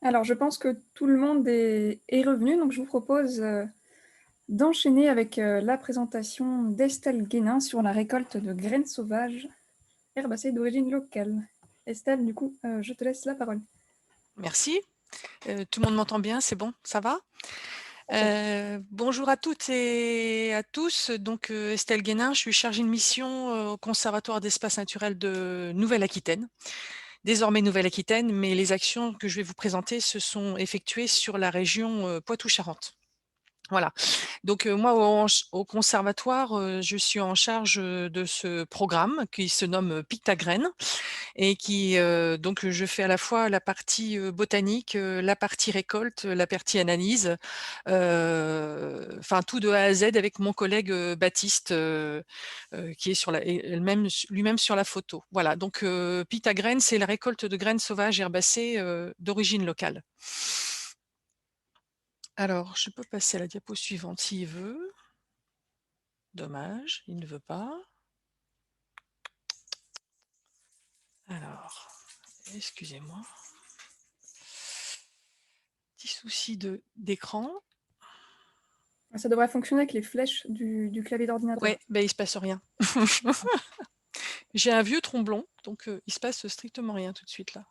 Alors, je pense que tout le monde est revenu, donc je vous propose, d'enchaîner avec, la présentation d'Estelle Guénin sur la récolte de graines sauvages herbacées d'origine locale. Estelle, du coup, je te laisse la parole. Merci. Tout le monde m'entend bien, c'est bon, ça va? Parfait. Bonjour à toutes et à tous. Donc, Estelle Guénin, je suis chargée de mission, au Conservatoire d'espaces naturels de Nouvelle-Aquitaine. Désormais Nouvelle-Aquitaine, mais les actions que je vais vous présenter se sont effectuées sur la région, Poitou-Charentes. Voilà. Donc, moi au conservatoire, je suis en charge, de ce programme qui se nomme, Pictagraines et qui, donc je fais à la fois la partie, botanique, la partie récolte, la partie analyse, enfin tout de A à Z avec mon collègue, Baptiste, qui est sur la et elle-même lui-même sur la photo. Voilà, donc Pictagraines, c'est la récolte de graines sauvages herbacées, d'origine locale. Alors, je peux passer à la diapo suivante s'il veut. Dommage, il ne veut pas. Alors, excusez-moi. Petit souci de d'écran. Ça devrait fonctionner avec les flèches du clavier Ouais, d'ordinateur. ben il se passe rien. J'ai un vieux tromblon, donc il se passe strictement rien tout de suite là.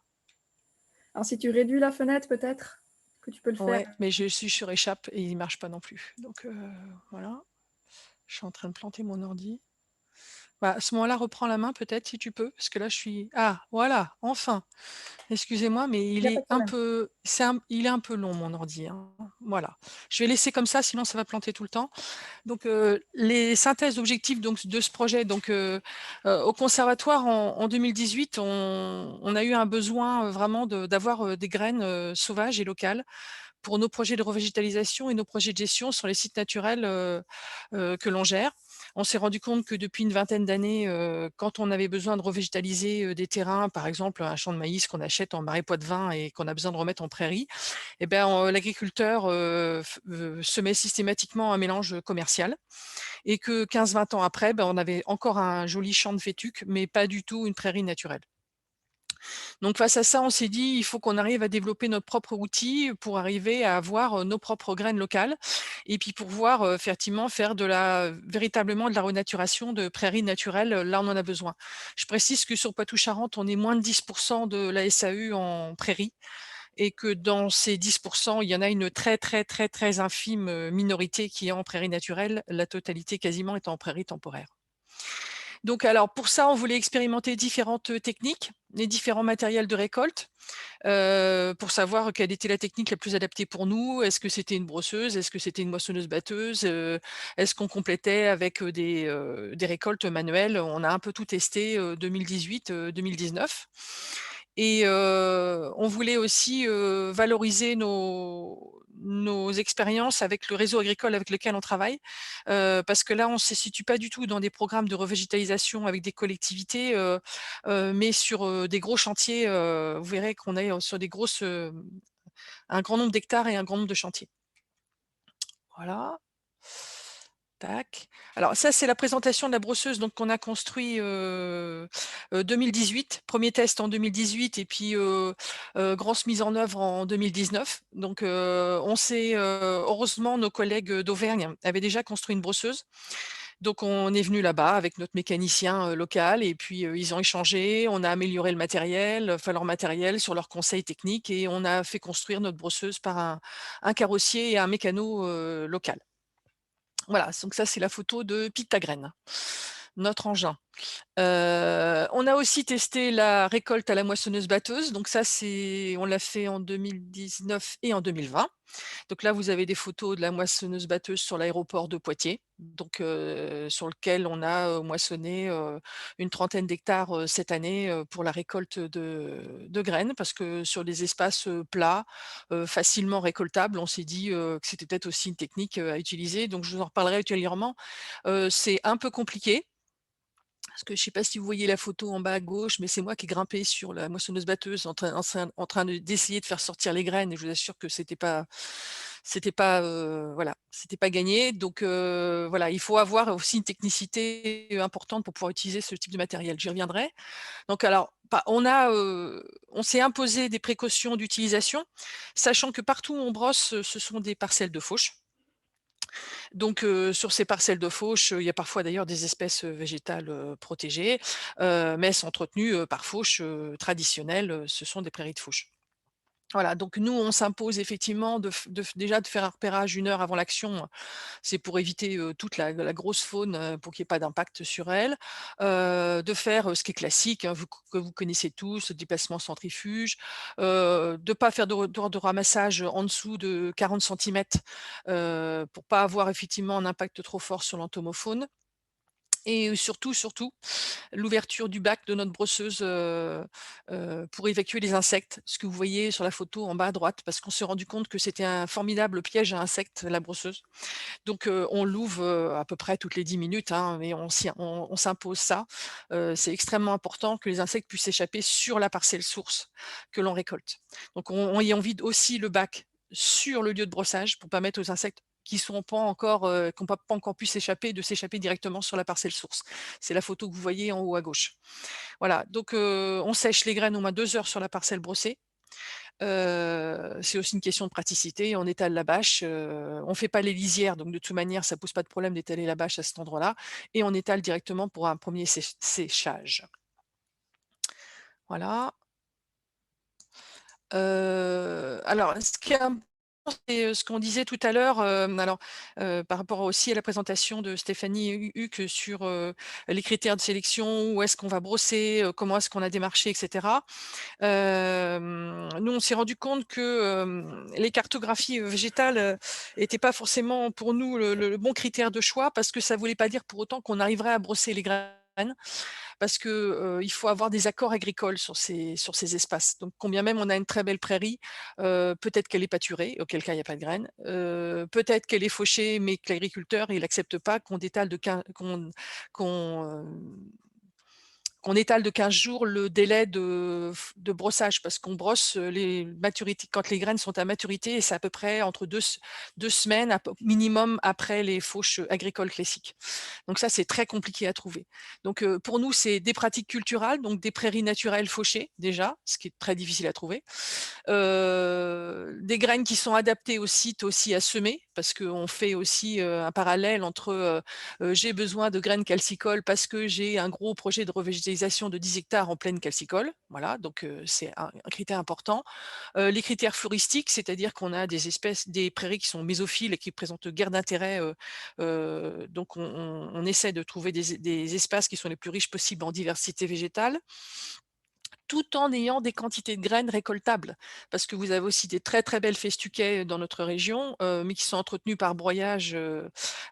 Alors si tu réduis la fenêtre peut-être que tu peux le faire? Ouais, mais je suis sur échappe et il marche pas non plus. Donc voilà, je suis en train de planter mon ordi. Bah, à ce moment-là, reprends la main peut-être si tu peux, parce que là je suis ah voilà, enfin! Excusez-moi, mais Il y a pas de problème. il est un peu long mon ordi, hein. Voilà. Je vais laisser comme ça, sinon ça va planter tout le temps. Donc, les synthèses d'objectifs donc de ce projet, donc, au conservatoire en 2018, on a eu un besoin, vraiment d'avoir, des graines, sauvages et locales pour nos projets de revégétalisation et nos projets de gestion sur les sites naturels, que l'on gère. On s'est rendu compte que depuis une vingtaine d'années, quand on avait besoin de revégétaliser, des terrains, par exemple un champ de maïs qu'on achète en marais poitevin et qu'on a besoin de remettre en prairie, et ben, l'agriculteur, semait systématiquement un mélange commercial et que 15-20 ans après, ben, on avait encore un joli champ de fétuque, mais pas du tout une prairie naturelle. Donc face à ça, on s'est dit: «Il faut qu'on arrive à développer notre propre outil pour arriver à avoir, nos propres graines locales et puis pour pouvoir, effectivement faire véritablement de la renaturation de prairies naturelles, là on en a besoin». Je précise que sur Poitou-Charentes, on est moins de 10 de la SAU en prairie et que dans ces 10 il y en a une très, très, très, très infime, minorité qui est en prairie naturelle, la totalité quasiment est en prairie temporaire. Donc alors pour ça, on voulait expérimenter différentes, techniques, les différents matériels de récolte, pour savoir quelle était la technique la plus adaptée pour nous. Est-ce que c'était une brosseuse? Est-ce que c'était une moissonneuse-batteuse? Est-ce qu'on complétait avec, des récoltes manuelles? On a un peu tout testé, 2018, 2019 et on voulait aussi, valoriser nos expériences avec le réseau agricole avec lequel on travaille, parce que là, on ne se situe pas du tout dans des programmes de revégétalisation avec des collectivités, mais sur, des gros chantiers, vous verrez qu'on est, sur des grosses, un grand nombre d'hectares et un grand nombre de chantiers. Voilà. Tac. Alors ça, c'est la présentation de la brosseuse donc qu'on a construit, 2018. 1er test en 2018 et puis, grosse mise en œuvre en 2019. Donc, on s'est, heureusement nos collègues, d'Auvergne avaient déjà construit une brosseuse. Donc on est venu là-bas avec notre mécanicien, local et puis, ils ont échangé, on a amélioré le matériel, enfin leur matériel sur leurs conseils techniques et on a fait construire notre brosseuse par un carrossier et un mécano, local. Voilà, donc ça c'est la photo de Pictagraine, notre engin. On a aussi testé la récolte à la moissonneuse-batteuse, donc ça on l'a fait en 2019 et en 2020. Donc là, vous avez des photos de la moissonneuse-batteuse sur l'aéroport de Poitiers, donc sur lequel on a, moissonné, une trentaine d'hectares, cette année, pour la récolte de graines. Parce que sur des espaces, plats, facilement récoltables, on s'est dit, que c'était peut-être aussi une technique, à utiliser. Donc je vous en reparlerai ultérieurement. C'est un peu compliqué parce que je ne sais pas si vous voyez la photo en bas à gauche, mais c'est moi qui ai grimpé sur la moissonneuse-batteuse en train d'essayer de faire sortir les graines et je vous assure que c'était pas, voilà, c'était pas gagné. Donc voilà, il faut avoir aussi une technicité, importante pour pouvoir utiliser ce type de matériel. J'y reviendrai. Donc alors, on s'est imposé des précautions d'utilisation, sachant que partout où on brosse, ce sont des parcelles de fauche. Donc, sur ces parcelles de fauche, il y a parfois d'ailleurs des espèces, végétales, protégées, mais elles sont entretenues, par fauche, traditionnelle, ce sont des prairies de fauche. Voilà, donc nous, on s'impose effectivement déjà de faire un repérage 1 heure avant l'action. C'est pour éviter, toute la grosse faune, pour qu'il y ait pas d'impact sur elle. De faire, ce qui est classique, hein, que vous connaissez tous, le déplacement centrifuge. De pas faire de ramassage en dessous de 40 centimètres, pour pas avoir effectivement un impact trop fort sur l'entomofaune. Et surtout, l'ouverture du bac de notre brosseuse, pour évacuer les insectes. Ce que vous voyez sur la photo en bas à droite, parce qu'on s'est rendu compte que c'était un formidable piège à insectes, la brosseuse. Donc, on l'ouvre, à peu près toutes les 10 minutes, hein, mais on s'impose ça. C'est extrêmement important que les insectes puissent échapper sur la parcelle source que l'on récolte. Donc on vide aussi le bac sur le lieu de brossage pour permettre aux insectes qui sont pas encore, qui ont pas encore pu s'échapper, de s'échapper directement sur la parcelle source. C'est la photo que vous voyez en haut à gauche. Voilà, donc on sèche les graines au moins 2 heures sur la parcelle brossée. C'est aussi une question de praticité. On étale la bâche, on fait pas les lisières, donc de toute manière, ça pose pas de problème d'étaler la bâche à cet endroit-là et on étale directement pour un premier séchage. Voilà. Alors ce qui est important, c'est, ce qu'on disait tout à l'heure, par rapport aussi à la présentation de Stéphanie Huc sur, les critères de sélection, où est-ce qu'on va brosser, comment est-ce qu'on a démarché et cetera. Nous, on s'est rendu compte que, les cartographies, végétales, étaient pas forcément pour nous le bon critère de choix parce que ça voulait pas dire pour autant qu'on arriverait à brosser les graines. Parce que, il faut avoir des accords agricoles sur ces espaces. Donc combien même on a une très belle prairie, peut-être qu'elle est pâturée, auquel cas il y a pas de graines, peut-être qu'elle est fauchée, mais que l'agriculteur il accepte pas qu'on détale de quin qu'on, qu'on étale de 15 jours le délai de brossage parce qu'on brosse, les maturités quand les graines sont à maturité et c'est à peu près entre 2 semaines minimum après les fauches, agricoles classiques. Donc ça, c'est très compliqué à trouver. Donc, pour nous, c'est des pratiques culturales, donc des prairies naturelles fauchées déjà, ce qui est très difficile à trouver. Des graines qui sont adaptées au site aussi à semer, parce qu'on fait aussi, un parallèle entre, j'ai besoin de graines calcicoles parce que j'ai un gros projet de revégétalisation de 10 hectares en plaine calcicole. Voilà, donc, c'est un critère important. Les critères floristiques, c'est-à-dire qu'on a des prairies qui sont mésophiles et qui présentent guère d'intérêt, donc on essaie de trouver des espaces qui sont les plus riches possibles en diversité végétale tout en ayant des quantités de graines récoltables. Parce que vous avez aussi des très, très belles festuquets dans notre région, mais qui sont entretenus par broyage,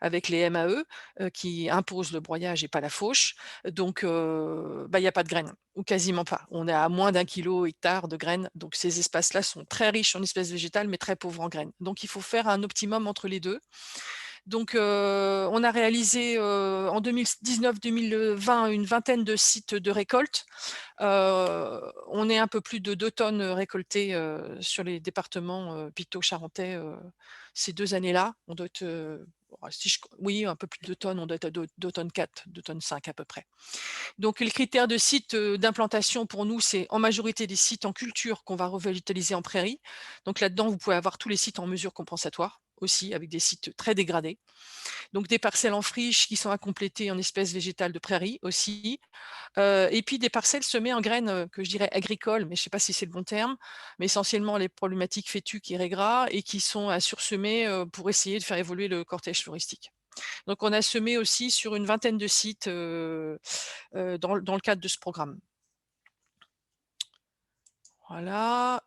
avec les MAE, qui imposent le broyage et pas la fauche. Donc, il y a pas de graines ou quasiment pas. On est à moins d'1 kilo hectare de graines, donc ces espaces-là sont très riches en espèces végétales, mais très pauvres en graines. Donc il faut faire un optimum entre les 2. Donc, on a réalisé, en 2019-2020 une vingtaine de sites de récolte. On est un peu plus de 2 tonnes, récoltées, sur les départements, picto-charentais, ces 2 années-là. On doit être, si je oui, un peu plus de 2 tonnes, on doit être à 2 tonnes 4, 2 tonnes 5 à peu près. Donc les critères de sites, d'implantation pour nous, c'est en majorité des sites en culture qu'on va revégétaliser en prairie. Donc là-dedans, vous pouvez avoir tous les sites en mesure compensatoire aussi, avec des sites très dégradés. Donc des parcelles en friche qui sont à compléter en espèces végétales de prairie aussi. Et puis des parcelles semées en graines, que je dirais agricoles, mais je ne sais pas si c'est le bon terme, mais essentiellement les problématiques fétuques et raigrats et qui sont à sursemer, pour essayer de faire évoluer le cortège floristique. Donc on a semé aussi sur une vingtaine de sites, dans le cadre de ce programme. Voilà,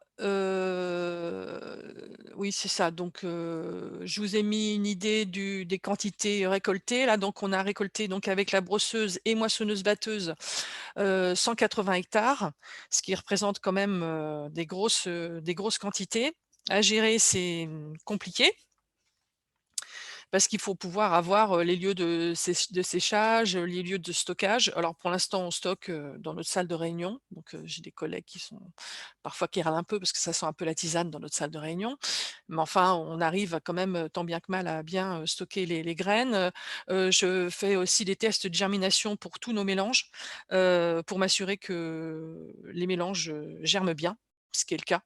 oui, c'est ça. Donc, je vous ai mis une idée des quantités récoltées là. Donc on a récolté donc avec la brosseuse et moissonneuse-batteuse, 180 hectares, ce qui représente quand même, des grosses quantités. À gérer, c'est, compliqué parce qu'il faut pouvoir avoir, les lieux de séchage, les lieux de stockage. Alors pour l'instant, on stocke, dans notre salle de réunion, donc j'ai des collègues qui sont parfois qui râlent un peu parce que ça sent un peu la tisane dans notre salle de réunion. Mais enfin, on arrive quand même, tant bien que mal à bien, stocker les graines. Je fais aussi des tests de germination pour tous nos mélanges, pour m'assurer que les mélanges, germent bien, ce qui est le cas.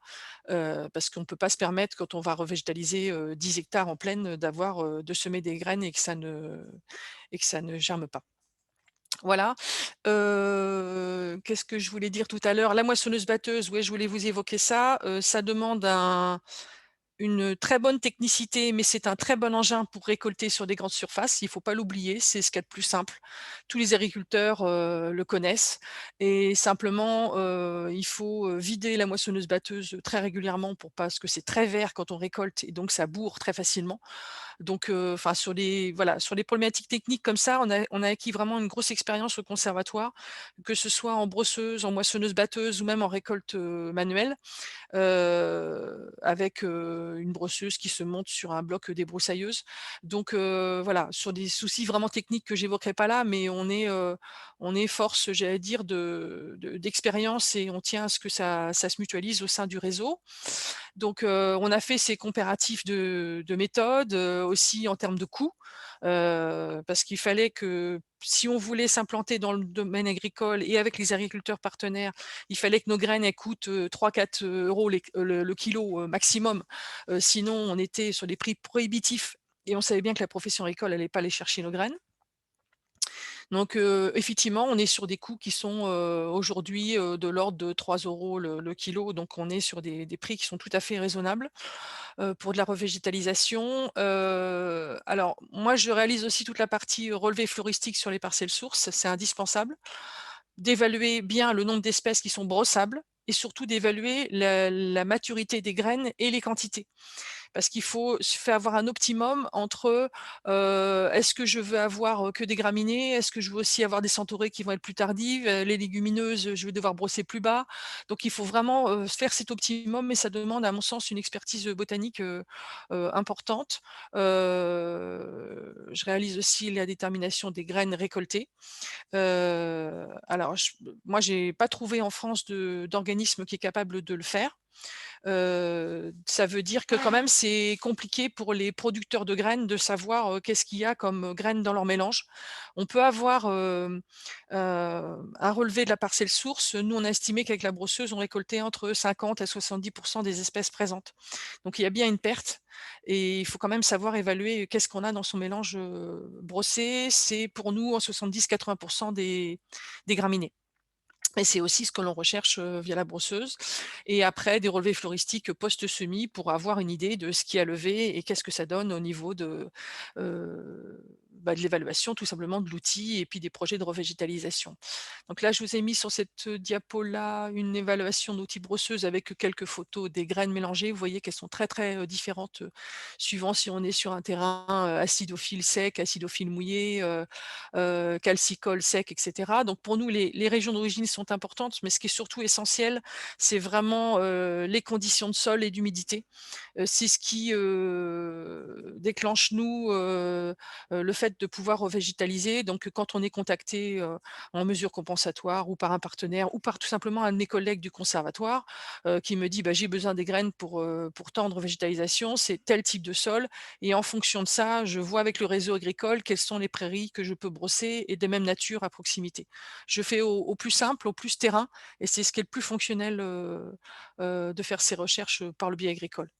Parce qu'on ne peut pas se permettre quand on va revégétaliser, 10 hectares en plaine, d'avoir, de semer des graines et que ça ne germe pas. Voilà. Qu'est-ce que je voulais dire tout à l'heure? La moissonneuse-batteuse, ouais, je voulais vous évoquer ça. Ça demande une très bonne technicité, mais c'est un très bon engin pour récolter sur des grandes surfaces. Il ne faut pas l'oublier, c'est ce qu'il y a de plus simple. Tous les agriculteurs, le connaissent et simplement, il faut, vider la moissonneuse-batteuse très régulièrement pour parce que c'est très vert quand on récolte et donc ça bourre très facilement. Donc, enfin sur les voilà, sur les problématiques techniques comme ça, on a acquis vraiment une grosse expérience au conservatoire, que ce soit en brosseuse, en moissonneuse-batteuse ou même en récolte, manuelle, avec, une brosseuse qui se monte sur un bloc, débroussailleuse. Donc, voilà, sur des soucis vraiment techniques que j'évoquerai pas là, mais on est force, j'allais dire, d'expérience et on tient à ce que ça se mutualise au sein du réseau. Donc, on a fait ces comparatifs de méthodes, aussi en termes de coûts, parce qu'il fallait que si on voulait s'implanter dans le domaine agricole et avec les agriculteurs partenaires, il fallait que nos graines, elles coûtent, 3-4 € le kilo, maximum. Sinon on était sur des prix prohibitifs et on savait bien que la profession agricole allait pas aller chercher nos graines. Donc, effectivement, on est sur des coûts qui sont, aujourd'hui, de l'ordre de 3 € le kilo, donc on est sur des prix qui sont tout à fait raisonnables, pour de la revégétalisation. Alors moi, je réalise aussi toute la partie, relevé floristique sur les parcelles sources, c'est indispensable. D'évaluer bien le nombre d'espèces qui sont brossables et surtout d'évaluer la maturité des graines et les quantités. Parce qu'il faut se faire avoir un optimum entre, est-ce que je veux avoir, que des graminées? Est-ce que je veux aussi avoir des centaurées qui vont être plus tardives? Les légumineuses, je vais devoir brosser plus bas. Donc il faut vraiment, faire cet optimum, mais ça demande à mon sens une expertise, botanique, importante. Je réalise aussi la détermination des graines récoltées. Alors moi j'ai pas trouvé en France d'organisme qui est capable de le faire. Ça veut dire que quand même c'est compliqué pour les producteurs de graines de savoir, qu'est-ce qu'il y a comme, graines dans leur mélange. On peut avoir, un relevé de la parcelle source. Nous, on a estimé qu'avec la brosseuse, on récoltait entre 50 à 70 des espèces présentes. Donc il y a bien une perte et il faut quand même savoir évaluer qu'est-ce qu'on a dans son mélange, brossé. C'est pour nous en 70-80 des graminées. Et c'est aussi ce que l'on recherche, via la brosseuse et après des relevés floristiques post-semis pour avoir une idée de ce qui a levé et qu'est-ce que ça donne au niveau de l'évaluation tout simplement de l'outil et puis des projets de revégétalisation. Donc là, je vous ai mis sur cette, diapo-là une évaluation d'outils brosseuse avec quelques photos des graines mélangées. Vous voyez qu'elles sont très, très, différentes, suivant si on est sur un terrain, acidophile sec, acidophile mouillé, calcicole sec et cetera. Donc pour nous, les régions d'origine sont importantes, mais ce qui est surtout essentiel, c'est vraiment, les conditions de sol et d'humidité. C'est ce qui, déclenche nous, le fait de pouvoir revégétaliser. Donc quand on est contacté, en mesure compensatoire ou par un partenaire ou par tout simplement un de mes collègues du conservatoire, qui me dit: «Bah, j'ai besoin des graines pour tant de revégétalisation, c'est tel type de sol» et en fonction de ça, je vois avec le réseau agricole quelles sont les prairies que je peux brosser et de même nature à proximité. Je fais au plus simple, au plus terrain et c'est ce qui est le plus fonctionnel, de faire ces recherches, par le biais agricole.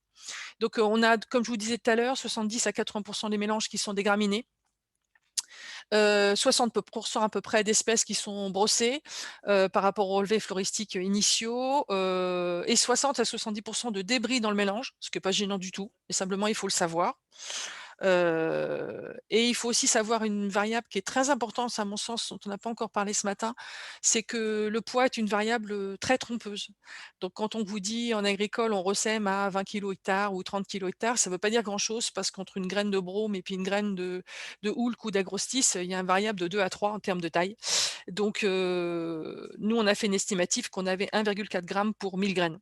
Donc, on a, comme je vous disais tout à l'heure, 70 à 80 des mélanges qui sont des graminées, 60 à peu près d'espèces qui sont brossées, par rapport aux relevés floristiques initiaux, et 60 à 70 de débris dans le mélange, ce qui est pas gênant du tout, mais simplement il faut le savoir. Et il faut aussi savoir une variable qui est très importante à mon sens, dont on n'a pas encore parlé ce matin, c'est que le poids est une variable, très trompeuse. Donc quand on vous dit en agricole, on ressème à 20 kg/hectare ou 30 kg/hectare, ça ne veut pas dire grand-chose parce qu'entre une graine de brome et puis une graine de houlque ou d'agrostis, il y a une variable de 2 à 3 en termes de taille. Donc nous, on a fait une estimatif qu'on avait 1,4 g pour 1000 graines.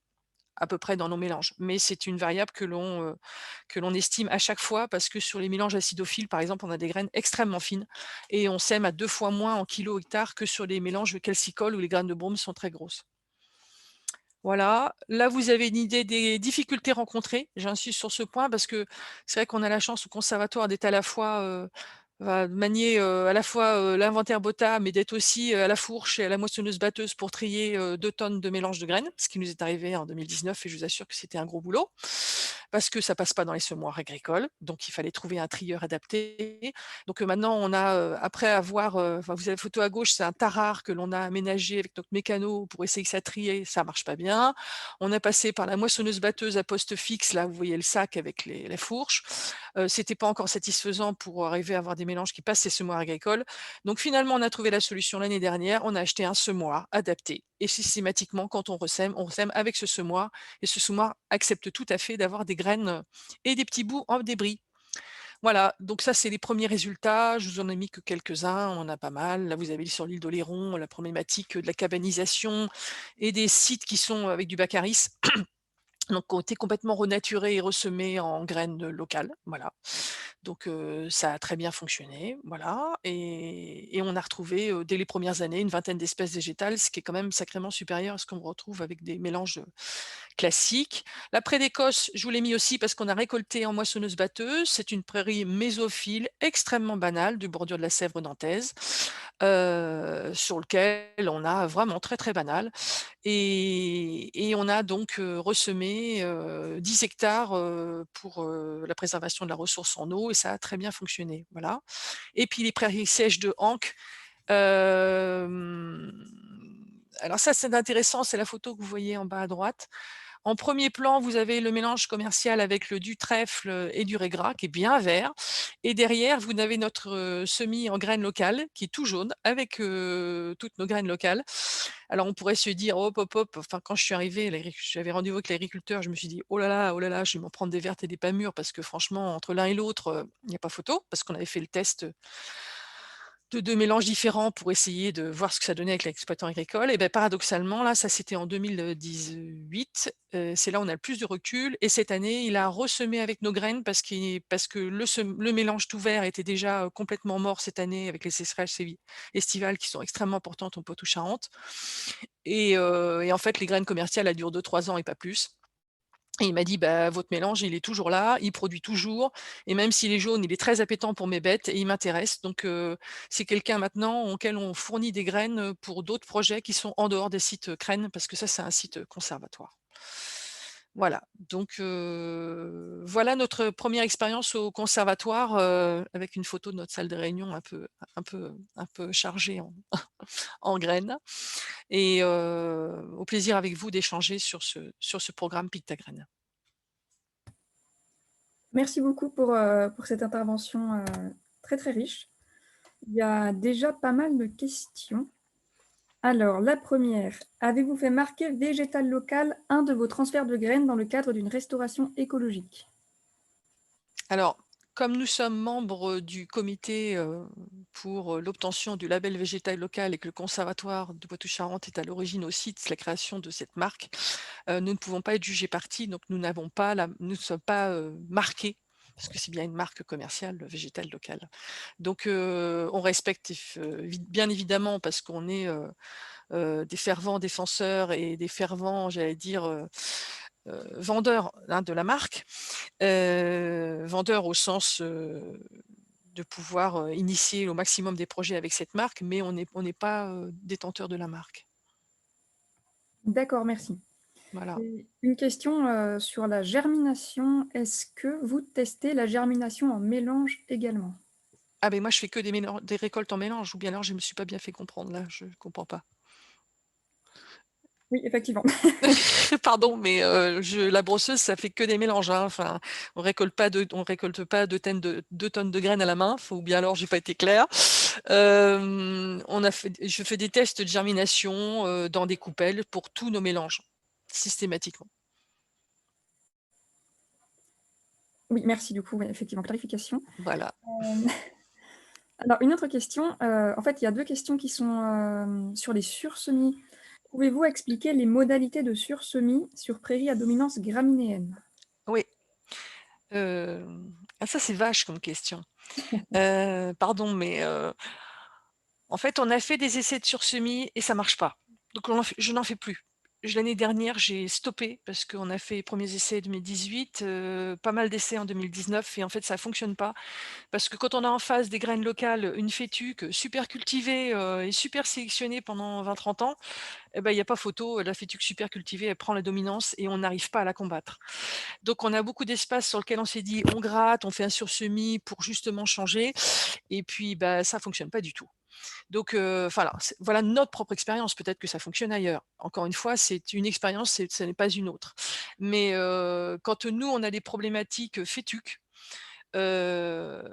à peu près dans nos mélanges. Mais c'est une variable que l'on estime à chaque fois parce que sur les mélanges acidophiles, par exemple, on a des graines extrêmement fines et on sème à 2 fois moins en kilos hectares que sur les mélanges calcicoles où les graines de brome sont très grosses. Voilà, là vous avez une idée des difficultés rencontrées. J'insiste sur ce point parce que c'est vrai qu'on a la chance au conservatoire d'être à la fois, de manier, à la fois, l'inventaire BOTA, mais d'être aussi, à la fourche et à la moissonneuse-batteuse pour trier, 2 tonnes de mélange de graines, ce qui nous est arrivé en 2019 et je vous assure que c'était un gros boulot. Parce que ça passe pas dans les semoirs agricoles, donc il fallait trouver un trieur adapté. Donc, maintenant on a, après avoir, enfin vous avez la photo à gauche, c'est un tarare que l'on a aménagé avec notre mécano pour essayer que ça trie, ça marche pas bien. On a passé par la moissonneuse-batteuse à poste fixe, là vous voyez le sac avec les fourches. C'était pas encore satisfaisant pour arriver à avoir des mélanges qui passent ces semoirs agricoles. Donc finalement, on a trouvé la solution l'année dernière, on a acheté un semoir adapté et systématiquement quand on sème avec ce semoir et ce semoir accepte tout à fait d'avoir des graines, et des petits bouts en débris. Voilà, donc ça, c'est les premiers résultats. Je vous en ai mis que quelques-uns, on en a pas mal. Là, vous avez sur l'île d'Oléron la problématique de la cabanisation et des sites qui sont avec du baccaris, donc qui ont été complètement renaturés et ressemés en graines locales. Voilà. Donc ça a très bien fonctionné, voilà et on a retrouvé, dès les premières années, une vingtaine d'espèces végétales, ce qui est quand même sacrément supérieur à ce qu'on retrouve avec des mélanges, classiques. La prairie d'Écosse, je vous l'ai mis aussi parce qu'on a récolté en moissonneuse-batteuse. C'est une prairie mésophile extrêmement banale de bordure de la Sèvre nantaise, sur lequel on a vraiment très, très banal et on a donc, ressemé, 10 hectares, pour, la préservation de la ressource en eau et ça a très bien fonctionné, voilà. Et puis les prairies sèches de Ancre, hem, alors ça c'est intéressant, c'est la photo que vous voyez en bas à droite. En premier plan, vous avez le mélange commercial avec du trèfle et du raisin qui est bien vert et derrière, vous avez notre, semis en graines locales qui est tout jaune avec, toutes nos graines locales. Alors on pourrait se dire: «Hop, hop, hop», enfin quand je suis arrivée, j'avais rendez-vous avec l'agriculteur, je me suis dit: oh là là, je vais m'en prendre des vertes et des pas mûres» parce que franchement entre l'un et l'autre, il n'y a pas photo parce qu'on avait fait le test, de 2 mélanges différents pour essayer de voir ce que ça donnait avec l'exploitant agricole et beh, paradoxalement, là, ça c'était en 2018, c'est là où on a le plus de recul et cette année, il a ressemé avec nos graines parce que le mélange tout vert était déjà, complètement mort cette année avec les sécheresses estivales qui sont extrêmement importantes en Poitou-Charentes et en fait, les graines commerciales, elles durent 2-3 ans et pas plus. Et il m'a dit: «Bah, votre mélange, il est toujours là, il produit toujours et même s'il est jaune, il est très appétant pour mes bêtes et il m'intéresse». Donc c'est quelqu'un maintenant auquel on fournit des graines, pour d'autres projets qui sont en dehors des sites, Crène, parce que ça, c'est un site, conservatoire. Voilà, donc voilà notre première expérience au conservatoire, avec une photo de notre salle de réunion un peu chargée en graines et au plaisir avec vous d'échanger sur ce programme Pictagraine. Merci beaucoup pour cette intervention, très, très riche. Il y a déjà pas mal de questions. Alors, la première, avez-vous fait marquer végétal local un de vos transferts de graines dans le cadre d'une restauration écologique? Alors, comme nous sommes membres du comité, pour, l'obtention du label végétal local et que le conservatoire de Poitou-Charentes est à l'origine aussi de la création de cette marque, nous ne pouvons pas être jugés partie, donc nous ne sommes pas, marqués, parce que c'est bien une marque commerciale, végétale locale. Donc, on respecte bien évidemment parce qu'on est, des fervents défenseurs et des fervents, j'allais dire, vendeurs, hein, de la marque. Vendeur au sens, de pouvoir, initier au maximum des projets avec cette marque, mais on n'est pas, détenteur de la marque. D'accord, merci. Voilà. Et une question, sur la germination. Est-ce que vous testez la germination en mélange également? Ah ben moi je fais que des récoltes en mélange ou bien alors je me suis pas bien fait comprendre là, je comprends pas. Oui, effectivement. Pardon, mais la brosseuse ça fait que des mélanges, hein, enfin on récolte pas 2 tonnes de graines à la main, ou bien alors j'ai pas été claire. Je fais des tests de germination, dans des coupelles pour tous nos mélanges, systématiquement. Oui, merci du coup, ouais, effectivement, clarification. Voilà. Hem, alors une autre question, en fait, il y a 2 questions qui sont, sur les sursemis Pouvez-vous expliquer les modalités de sursemis sur prairies à dominance graminéenne? Oui, ah ça c'est vache comme question. Pardon, mais en fait, on a fait des essais de sursemis et ça marche pas. Donc je n'en fais plus. L'année dernière, j'ai stoppé parce qu'on a fait les premiers essais 2018, pas mal d'essais en 2019 et en fait ça fonctionne pas. Parce que quand on a en face des graines locales, une fétuque, super cultivée, et super sélectionnée pendant 20-30 ans, et ben il y a pas photo, la fétuque super cultivée, elle prend la dominance et on n'arrive pas à la combattre. Donc on a beaucoup d'espace sur lequel on s'est dit: «On gratte, on fait un sursemis pour justement changer» et puis, bah, ça fonctionne pas du tout. Donc enfin alors, voilà notre propre expérience, peut-être que ça fonctionne ailleurs. Encore une fois, c'est une expérience, ce n'est pas une autre. Mais quand nous, on a des problématiques, fétuques, heu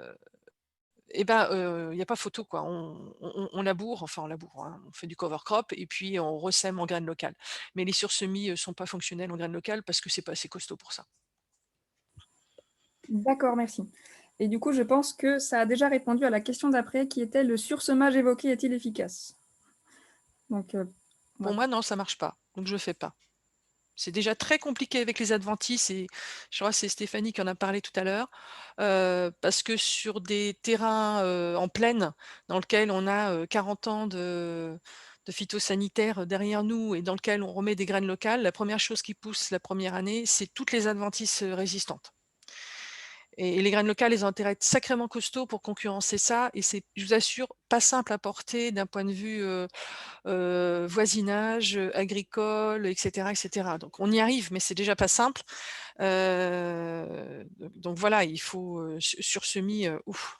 et ben, il y a pas photo quoi. On laboure, enfin on laboure, hein, on fait du cover crop et puis on ressème en graines locales. Mais les sursemis, sont pas fonctionnels en graines locales parce que c'est pas assez costaud pour ça. D'accord, merci. Et du coup, je pense que ça a déjà répondu à la question d'après qui était: «Le sursemage évoqué est-il efficace?» Donc, Pour voilà. moi, non, ça marche pas, donc je fais pas. C'est déjà très compliqué avec les adventices et je crois que c'est Stéphanie qui en a parlé tout à l'heure, parce que sur des terrains, en plaine dans lequel on a, 40 ans de phytosanitaire derrière nous et dans lequel on remet des graines locales, la première chose qui pousse la première année, c'est toutes les adventices, résistantes et les graines locales, elles ont intérêt à être sacrément costauds pour concurrencer ça et c'est, je vous assure, pas simple à porter d'un point de vue, voisinage, agricole et cetera. Donc on y arrive, mais c'est déjà pas simple. Donc voilà, il faut, sur semis, ouf.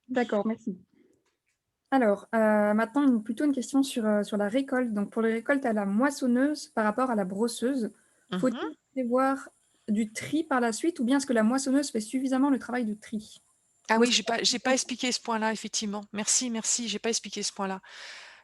D'accord, merci. Alors, maintenant plutôt une question sur la récolte. Donc pour les récoltes à la moissonneuse par rapport à la brosseuse, Mmh. faut-il prévoir du tri par la suite ou bien est-ce que la moissonneuse fait suffisamment le travail de tri? Ah Ou oui, est-ce que j'ai pas expliqué ce point-là, effectivement. Merci, merci, j'ai pas expliqué ce point-là.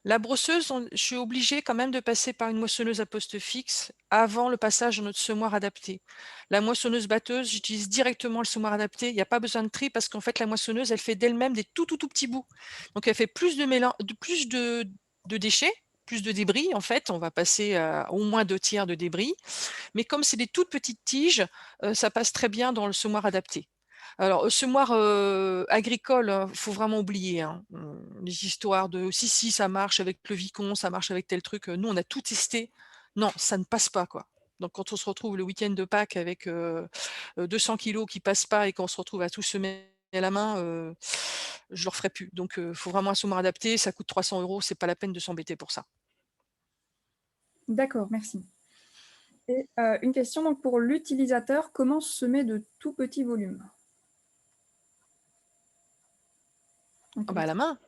La brosseuse, je suis obligée quand même de passer par une moissonneuse à poste fixe avant le passage dans notre semoir adapté. La moissonneuse batteuse, j'utilise directement le semoir adapté. Il n'y a pas besoin de tri parce qu'en fait, la moissonneuse, elle fait d'elle-même des tout, tout, tout petits bouts. Donc, elle fait plus de plus de déchets, plus de débris. En fait, on va passer à au moins 2 tiers de débris. Mais comme c'est des toutes petites tiges, ça passe très bien dans le semoir adapté. Alors, semoir, agricole, faut vraiment oublier, hein, les histoires de: «Si, si, ça marche avec le Vicon, ça marche avec tel truc», nous, on a tout testé. Non, ça ne passe pas, quoi. Donc quand on se retrouve le week-end de Pâques avec, 200 kilogrammes qui passent pas et qu'on se retrouve à tout semer à la main, je le referai plus. Donc faut vraiment un semoir adapté, ça coûte 300 €, c'est pas la peine de s'embêter pour ça. d'accord, merci. Et une question donc pour l'utilisateur, comment semer de tout petits volumes? Ah Donc bah, à la main.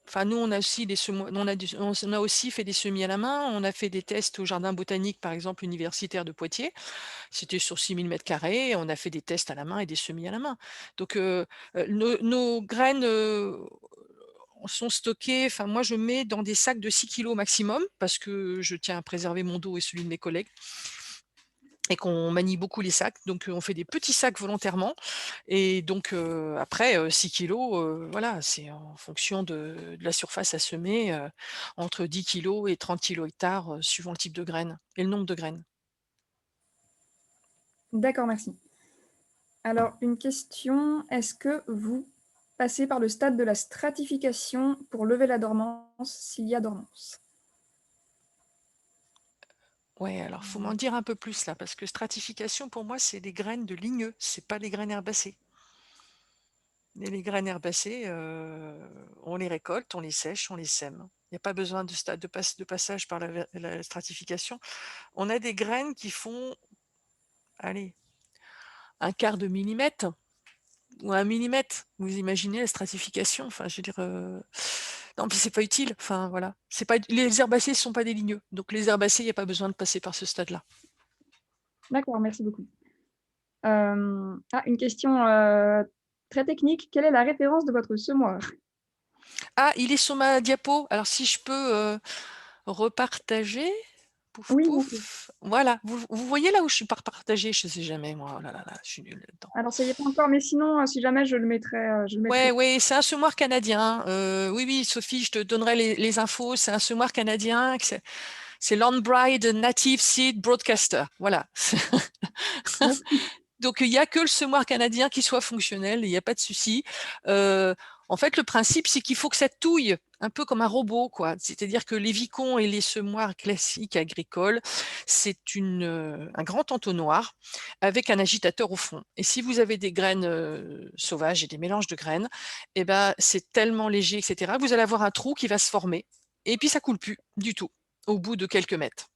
Enfin, nous, on a aussi des semo on a aussi fait des semis à la main. On a fait des tests au jardin botanique, par exemple, universitaire de Poitiers. C'était sur 6 000 m². On a fait des tests à la main et des semis à la main. Donc, nos graines, sont stockées, enfin, moi, je mets dans des sacs de 6 kilos maximum parce que je tiens à préserver mon dos et celui de mes collègues et qu'on manie beaucoup les sacs. Donc, on fait des petits sacs volontairement et donc après, 6 kilogrammes, voilà, c'est en fonction de la surface à semer, entre 10 kilogrammes et 30 kilogrammes hectare, suivant le type de graines et le nombre de graines. d'accord, merci. Alors une question, est-ce que vous passez par le stade de la stratification pour lever la dormance, s'il y a dormance? Ouais, alors faut m'en dire un peu plus là, parce que stratification pour moi, c'est des graines de ligneux, c'est pas des graines herbacées. Et les graines herbacées, on les récolte, on les sèche, on les sème. Il y a pas besoin de stade de passage par la stratification. On a des graines qui font, allez, un quart de millimètre ou 1 millimètre. Vous imaginez la stratification? Enfin, je veux dire, non, puis c'est pas utile. Enfin, voilà. C'est pas les herbacées ne sont pas des ligneux, donc les herbacées, il y a pas besoin de passer par ce stade-là. D'accord, merci beaucoup. Une question, très technique, quelle est la référence de votre semoir? Ah, il est sur ma diapo. Alors si je peux, repartager? Pouf, Oui, bien sûr. pouf. Voilà, vous voyez là où je suis pas partagée? Je sais jamais moi, oh là là là, je suis nulle là-dedans. Alors ça y est pas encore, mais sinon, si jamais je le mettrai. Ouais, ouais, c'est un semoir canadien. Oui, oui, Sophie, je te donnerai les infos. C'est un semoir canadien. C'est Landbride Native Seed Broadcaster. Voilà. Merci. Donc, il n'y a que le semoir canadien qui soit fonctionnel, il n'y a pas de souci. Euh, En fait, le principe, c'est qu'il faut que ça touille un peu comme un robot, quoi. C'est-à-dire que les vicons et les semoirs classiques agricoles, c'est un grand entonnoir avec un agitateur au fond. Et si vous avez des graines sauvages et des mélanges de graines, eh ben, c'est tellement léger, etc., que vous allez avoir un trou qui va se former. Et puis, ça coule plus du tout au bout de quelques mètres.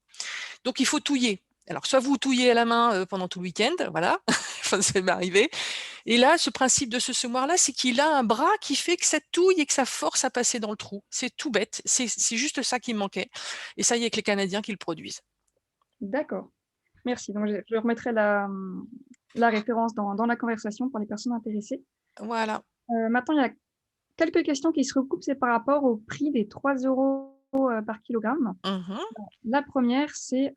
Donc, il faut touiller. Alors, soit vous touillez à la main pendant tout le week-end, voilà, enfin, ça m'est arrivé. Et là, ce principe de ce semoir-là, c'est qu'il a un bras qui fait que ça touille et que ça force à passer dans le trou. C'est tout bête, c'est juste ça qui me manquait. Et ça, il y a que les Canadiens qui le produisent. D'accord. Merci. Donc je remettrai la référence dans la conversation pour les personnes intéressées. Voilà. Maintenant, il y a quelques questions qui se recoupent, c'est par rapport au prix des 3 € par kilogramme. Mhm. La première, c'est,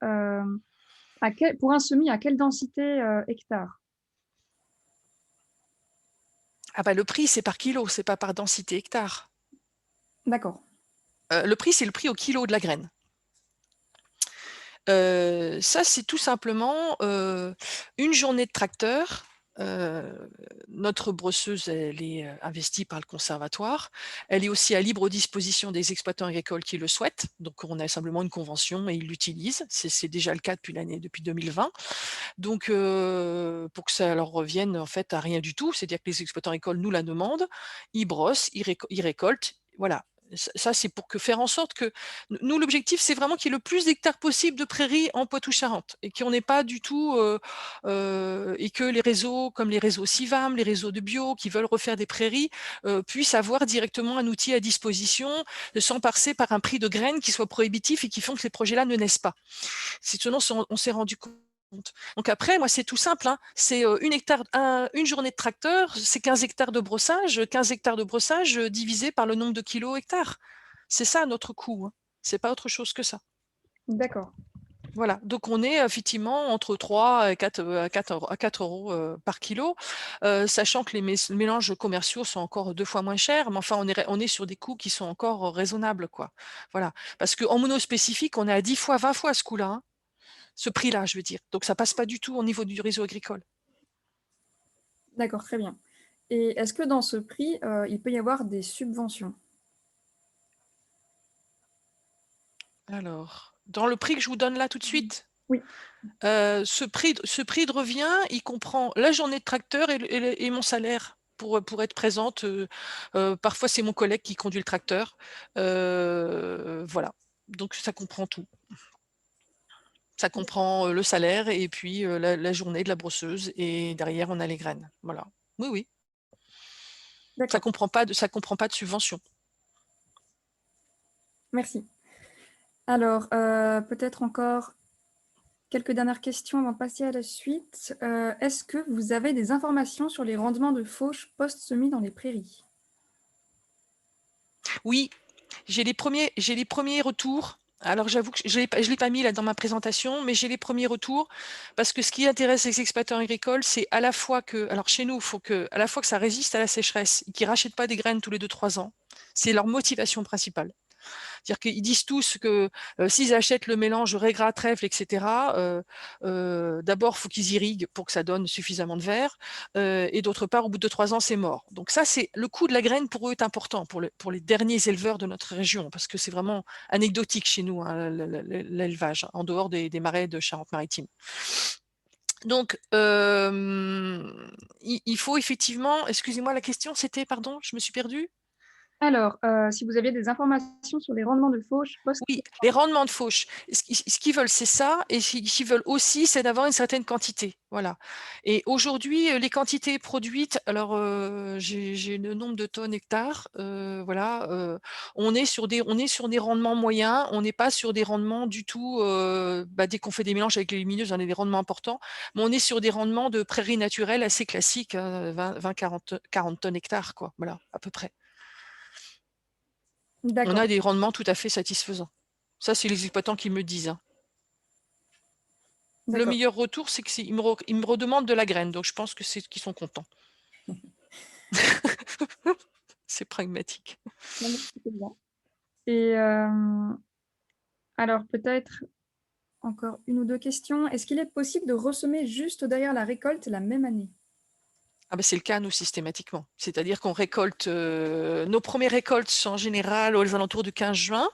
pour un semis, à quelle densité, hectare? Ah bah le prix, c'est par kilo, c'est pas par densité hectare. D'accord. Le prix, c'est le prix au kilo de la graine. Ça, c'est tout simplement une journée de tracteur. Notre brosseuse, elle est investie par le conservatoire. Elle est aussi à libre disposition des exploitants agricoles qui le souhaitent. Donc, on a simplement une convention et ils l'utilisent. C'est déjà le cas depuis 2020. Donc, pour que ça leur revienne en fait à rien du tout, c'est-à-dire que les exploitants agricoles nous la demandent, ils brossent, ils récoltent. Voilà. Ça, c'est pour faire en sorte que nous, l'objectif, c'est vraiment qu'il y ait le plus d'hectares possible de prairies en Poitou-Charentes et qu'on n'ait pas du tout, et que les réseaux comme les réseaux CIVAM, les réseaux de bio qui veulent refaire des prairies, puissent avoir directement un outil à disposition sans passer par un prix de graines qui soit prohibitif et qui font que ces projets-là ne naissent pas. C'est ce dont on s'est rendu compte. Donc après, moi, c'est tout simple, hein. C'est une journée de tracteur, c'est 15 hectares de brossage, 15 hectares de brossage divisé par le nombre de kilos hectares. C'est ça notre coût, hein. C'est pas autre chose que ça. D'accord. Voilà, donc on est effectivement entre 3 et 4, à 4 euros par kilo, sachant que les mélanges commerciaux sont encore 2 fois moins chers, mais enfin on est sur des coûts qui sont encore raisonnables, quoi. Voilà, parce qu'en monospécifique, on est à 10 fois, 20 fois ce coût-là, hein. Ce prix-là, je veux dire. Donc ça passe pas du tout au niveau du réseau agricole. D'accord, très bien. Et est-ce que dans ce prix, il peut y avoir des subventions? Alors, dans le prix que je vous donne là tout de Mmh. suite, Oui, ce prix de revient, il comprend la journée de tracteur et mon salaire pour être présente. Parfois, c'est mon collègue qui conduit le tracteur. Voilà. Donc, ça comprend tout. Ça comprend le salaire et puis la journée de la brosseuse et derrière, on a les graines. Voilà. Oui, oui. d'accord, Ça comprend pas de subvention. merci. Alors, peut-être encore quelques dernières questions avant de passer à la suite. Est-ce que vous avez des informations sur les rendements de fauche post-semis dans les prairies? Oui, j'ai les premiers retours. Alors j'avoue que je l'ai pas mis là dans ma présentation, mais j'ai les premiers retours parce que ce qui intéresse les exploitants agricoles, c'est à la fois que, alors chez nous, il faut que, à la fois que ça résiste à la sécheresse, qu'ils rachètent pas des graines tous les 2-3 ans. C'est leur motivation principale. C'est-à-dire qu'ils disent tous que s'ils achètent le mélange raisin, trèfle, etc., d'abord, il faut qu'ils irriguent pour que ça donne suffisamment de verre. Et d'autre part, au bout de 3 ans, c'est mort. Donc ça, c'est le coût de la graine pour eux est important, pour les derniers éleveurs de notre région, parce que c'est vraiment anecdotique chez nous, hein, l'élevage, en dehors des marais de Charente-Maritime. Donc, il faut effectivement, excusez-moi, la question, c'était, pardon, je me suis perdue. Alors, si vous aviez des informations sur les rendements de fauche post. Oui, les rendements de fauche. Ce qu'ils veulent, c'est ça, et ce qu'ils veulent aussi, c'est d'avoir une certaine quantité. Voilà. Et aujourd'hui, les quantités produites, alors j'ai le nombre de tonnes hectares, voilà, on est sur des rendements moyens, on n'est pas sur des rendements du tout, dès qu'on fait des mélanges avec les lumineuses, on a des rendements importants, mais on est sur des rendements de prairies naturelles assez classiques, 20, 40 tonnes hectares, quoi, voilà, à peu près. On D'accord, a des rendements tout à fait satisfaisants. Ça, c'est les exploitants qui me disent, hein. Le D'accord. meilleur retour, c'est qu'ils me redemandent de la graine, donc je pense que c'est qu'ils sont contents. C'est pragmatique. Non, mais c'est bien. Et alors peut-être encore une ou 2 questions. Est-ce qu'il est possible de ressemer juste derrière la récolte la même année? Ah bah, c'est le cas, nous, systématiquement. C'est-à-dire qu'on récolte, nos premières récoltes sont en général aux alentours du 15 juin.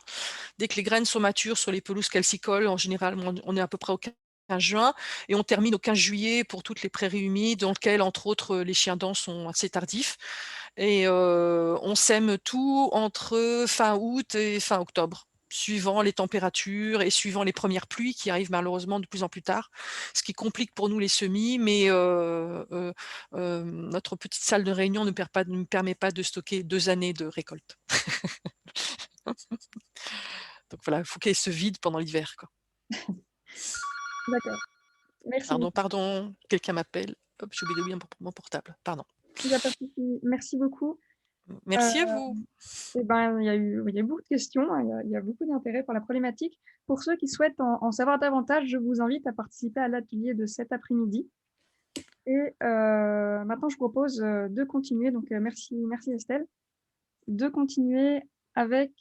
Dès que les graines sont matures sur les pelouses calcicoles, en général, on est à peu près au 15 juin et on termine au 15 juillet pour toutes les prairies humides, dans lesquelles, entre autres, les chiens dents sont assez tardifs. Et on sème tout entre fin août et fin octobre, suivant les températures et suivant les premières pluies qui arrivent malheureusement de plus en plus tard, ce qui complique pour nous les semis, mais notre petite salle de réunion ne permet pas de stocker 2 années de récolte. Donc voilà, il faut qu'elle se vide pendant l'hiver, quoi. D'accord. Merci Pardon, beaucoup. pardon, quelqu'un m'appelle. Hop, j'ai oublié mon portable, pardon. Il y a pas de souci. Merci beaucoup. Merci à vous. Et ben, il y a eu beaucoup de questions, hein, il y a beaucoup d'intérêt pour la problématique. Pour ceux qui souhaitent en savoir davantage, je vous invite à participer à l'atelier de cet après-midi. Et maintenant, je propose, de continuer, donc merci Estelle, de continuer avec,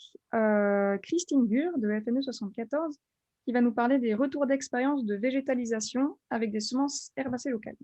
Christine Bure de FNE 74 qui va nous parler des retours d'expérience de végétalisation avec des semences herbacées locales.